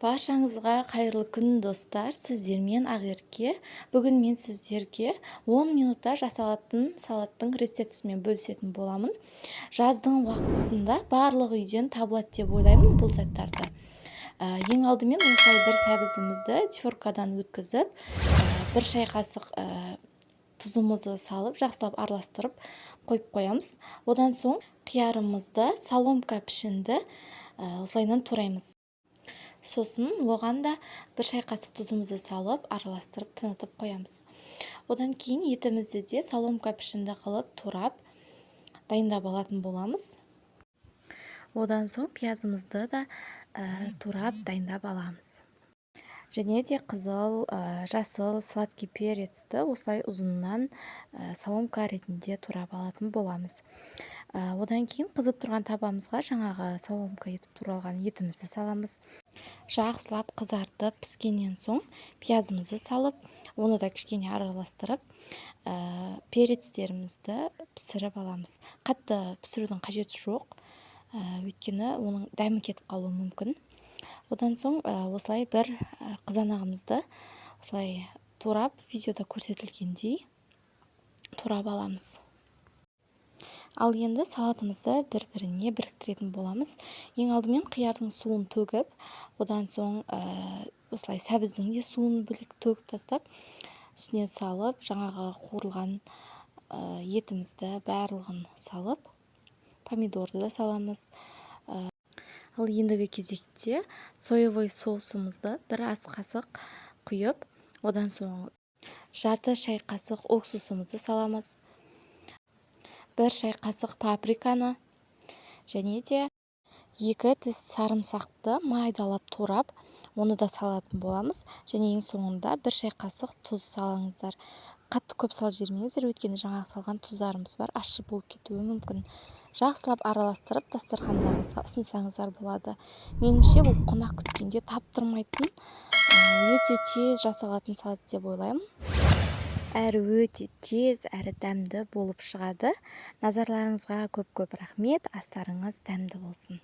Баршаңызға қайырлы күн достар, сіздермен Ақерке. Бүгін мен сіздерге 10 минутта жасалатын салаттың рецептісімен бөлісетін боламын. Жаздың уақытысында барлық үйден табылады деп ойлаймын бұл заттарды. Ең алдымен осылай бір сәбізімізді тефоркадан өткізіп, бір шай қасық тұзымызды салып, жақсылап араластырып қойып қоямыз. Одан соң қиярымызды соломка пішінді осылайынан тураймыз. Сосын оған да бір шай қасық тұзымызды салып, араластырып, тынытып қоямыз. Одан кейін етімізді де соломка пішінді қылып турап дайындап алатын боламыз. Одан соң пиязымызды да турап дайындап аламыз. Және де қызыл, жасыл, сладкий перецті осылай ұзыннан соломка ретінде турап алатын боламыз. Одан кейін қызып тұрған табамызға жаңағы соломка етіп туралған етімізді саламыз. Жақсылап қызартып піскеннен соң пиязымызды салып, оны да кішкене араластырып, перецтерімізді пісіріп аламыз. Қатты пісірудің қажеті жоқ, өйткені оның дәмі кетіп қалуы мүмкін. Одан соң осылай бір қызанағымызды осылай турап, видеода көрсетілгендей турап аламыз. Ал енді салатымызды бір-біріне біріктіретін боламыз. Ең алдымен қиярдың суын төгіп, одан соң осылай сәбіздің де суын бөлек төгіп тастап, үстіне салып, жаңағы қуырылған етімізді барлығын салып, помидорды да саламыз. Ал ендігі кезекте соевый соусымызды бір ас қасық құйып, одан соң жарты шай қасық уксусымызды саламыз. Бір шай қасық паприканы және де 2 тіс сарымсақты майдалап турап, оны да салатын боламыз. Және ең соңында бір шай қасық тұз салыңыздар. Қатты көп салып жібермеңіздер, өйткені жаңағы салған тұздарымыз бар, ащы болып кетуі мүмкін. Жақсылап араластырып дастархандарыңызға ұсынсаңыздар болады. Меніңше бұл қонақ күткенде таптырмайтын, өте тез жасалатын салат деп ойлаймын. Әрі өте тез, әрі дәмді болып шығады. Назарларыңызға көп-көп рахмет. Астарыңыз дәмді болсын.